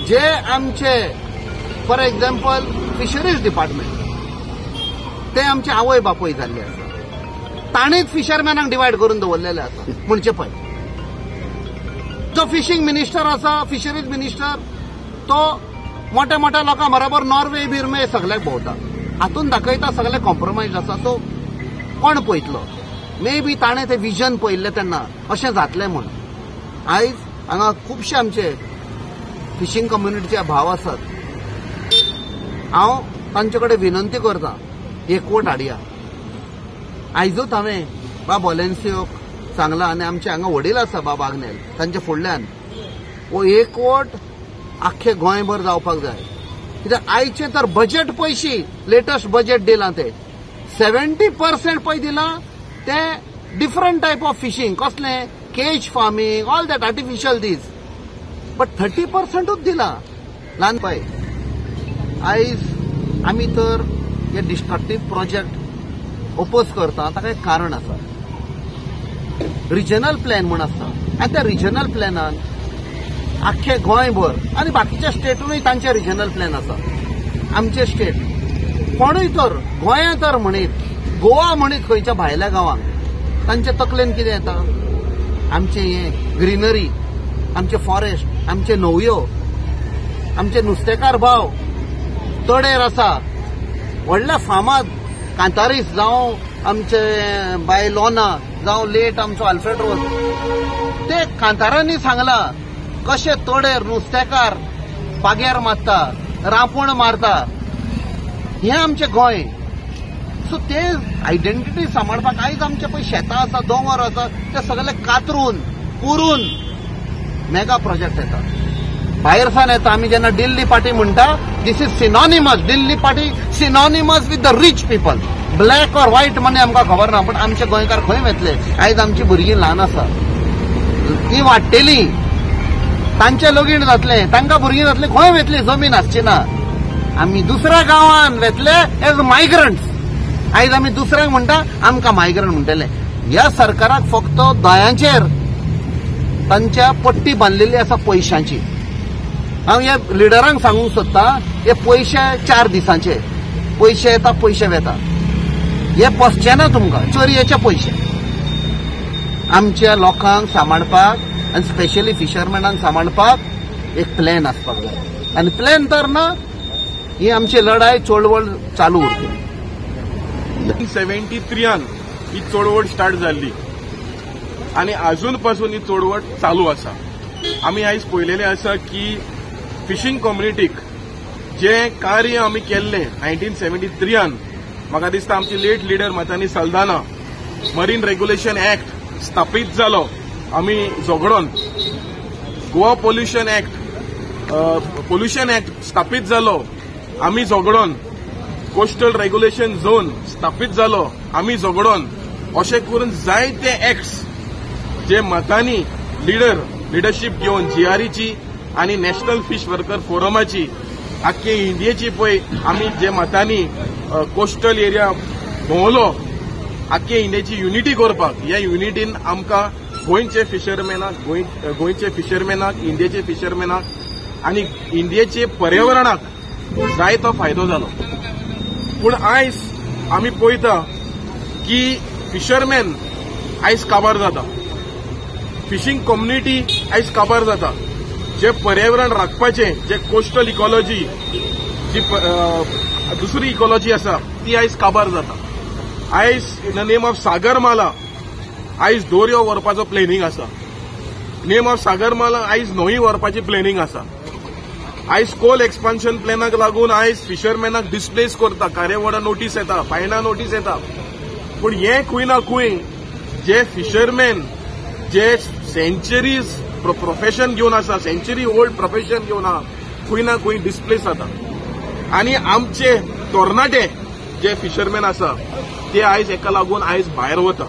जे आमचे for example fisheries department ते आमचे आवय बापूय जाल्ले आसा, ताणीच फिशरमॅनाक डिवायड करून दवरलेले आसा. म्हणजे पळय, जो फिशिंग मिनिस्टर आसा, फिशरीज मिनिस्टर, तो मोठ्या मोठ्या लोकां बरोबर नॉर्वे बिर्मे सगळ्याक भोंवता. हातून दाखयता सगळे कॉम्प्रोमायज आसा. सो कोण पळयतलो? मे बी ताणें तें विजन पळयल्लें तेन्ना अशें जातलें म्हूण. आयज हांगा खुबशे आमचे फिशिंग कम्युनिटीचे भाव आसात. हांव तांचे कडेन विनंती करतां, एकवट हाडया. आयजूच हांवें बाब ओलेन्सियोक सांगलां आनी आमचे हांगा वडील आसा बाब आग्नेल, तांच्या फुडल्यान हो एकवट आख्खे गोंयभर जावपाक जाय. कित्याक आयचे तर बजेट पयशी लेटस्ट बजेट दिलां ते 70% पळय दिलां ते डिफरंट टायप ऑफ फिशिंग, कसलें cage farming, all that artificial दीस. बट 30%च दिलां ल्हान पळय. आयज आमी तर हे डिस्ट्रक्टीव प्रोजेक्ट ओपोज करता, ताका एक कारण आसा. रिजनल प्लॅन म्हूण आसता आनी त्या रिजनल प्लॅनान आख्खे गोंयभर आनी बाकीच्या स्टेटूनय तांचे रिजनल प्लॅन आसा. आमचे स्टेट कोणूय तर गोंया तर म्हणीत, गोवा म्हणीत खंयच्या भायल्या गांवांक तांचे तकलेन कितें येता? आमचे हे ग्रीनरी, आमचे फॉरेस्ट, आमचे न्हंयो, आमचे नुस्तेकार भाव, तडेर आसा, व्हडल्या फामाद कांतारीस जावं आमचे बाय लोना जावं लेट आमचो आल्फ्रेड रोज, ते कांतारांनी सांगला कशे तडेर नुस्तेकार पाग्यार मारता, रांपोण मारता. हे आमचे गोंय. सो ते आयडेंटिटी सांबाळपाक आयज आमचे पळय शेतां आसा, दोंगर आसा, ते सगळे कातरून पुरून मेगा प्रोजेक्ट येता. भायर सावन येता. आमी जेन्ना दिल्ली पार्टी म्हणटा, this is synonymous. Delhi party synonymous with the rich people. Black or white म्हणजे आमकां खबर ना, पण आमचे गोंयकार खंय वतले? आयज आमची भुरगीं ल्हान आसा, ती वाडटेली, तांचे लगीण जातले, तांकां भुरगीं जातली, खंय वतली? जमीन आसची ना. आमी दुसऱ्या गांवांत वतले एज मायग्रंट्स. आयज आमी दुसऱ्यांक म्हणटा आमकां मायग्रंट म्हणटले. ह्या सरकाराक फक्त दोळ्यांचेर तांच्या पट्टी बांदलेली आसा पयशांची. हांव ह्या लिडरांक सांगूंक सोदता, हे पयशे 4 दिसांचे पयशे येता, पयशे वेता. हे पसचे ना तुमकां, चोरयेचे पयशे. आमच्या लोकांक सांबाळपाक आनी स्पेशली फिशरमॅनांक सांबाळपाक एक प्लॅन आसपाक जाय. आनी प्लॅन तर ना, ही आमची लढाई चळवळ चालू उरतली. 1973 ही चळवळ स्टार्ट जाल्ली आणि अजून पासून ही चळवळ चालू आसा. आमी आयज पळयलेलें आसा की फिशिंग कम्युनिटीक जे कार्य आमी केल्लें 1973 म्हाका दिसता आमची late leader Matanhy Saldanha marine regulation act स्थापीत जालो आमी झगडोन, गोवा पोल्युशन ऍक्ट स्थापीत जालो आमी झगडोन, कोस्टल रेग्युलेशन झोन स्थापीत जालो आमी झगडोन, अशें करून जायते ऍक्ट्स जे मतांनी लिडरशीप घेवन जीआरईची आणि नॅशनल फिश वर्कर फोरमाची आख्खे इंडियेची पळय आमी जे मतांनी कोस्टल एरिया भोंवलो, आख्खे इंडियेची युनिटी करपाक, ह्या युनिटीन आमकां गोंयचे फिशरमॅनाक, इंडियेचे फिशरमॅनाक आनी इंडियेचे पर्यावरणाक जायतो फायदो जालो. पूण आयज आमी पळयता की फिशरमॅन आयज काबार जाता, फिशिंग कम्युनिटी आयज काबार जाता. जे पर्यावरण राखपाचे, जे कोस्टल इकॉलॉजी, जी दुसरी इकॉलॉजी आसा ती आयज काबार जाता. आयज in the name of Sagarmala आयज दोरयो व्हरपाचो प्लॅनिंग आसा. नेम ऑफ सागरमाला आयज न्हंय व्हरपाची प्लॅनिंग आसा. आयज कोल एक्सपान्शन प्लॅनाक लागून आयज फिशरमॅनाक डिस्प्लेस करता, कार्यावळा नोटीस येता, फायना नोटीस येता. पूण हे खंय ना खंय जे फिशरमॅन जे सेंचुरीज प्रोफेशन घेवन आसा, सेंचुरी ओल्ड प्रोफेशन घेवन खंय ना खंय डिस्प्लेस जाता. आनी आमचे तरणाटे जे फिशरमॅन आसा ते आयज हेका लागून आयज भायर वता.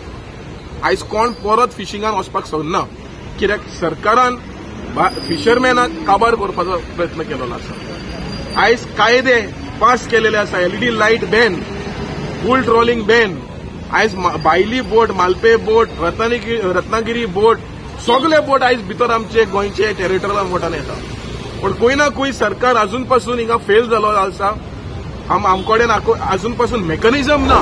आयज कोण परत फिशिंगान वचपाक सोदना, कित्याक सरकारान फिशरमॅनाक काबार करपाचो प्रयत्न केलेलो आसा. आयज कायदे पास केलेले आसा, LED light ban, bull trawling ban. आयज बायली बोट, मालपे बोट, रत्नागिरी बोट, सगळे बोट आयज भितर आमचे गोंयचे टेरिटोरियल वॉटान येता. पण खंय ना खंय सरकार अजून पासून हिंगा फेल जालो आसा आमकोडेन अजून पासून मेकॅनिझम ना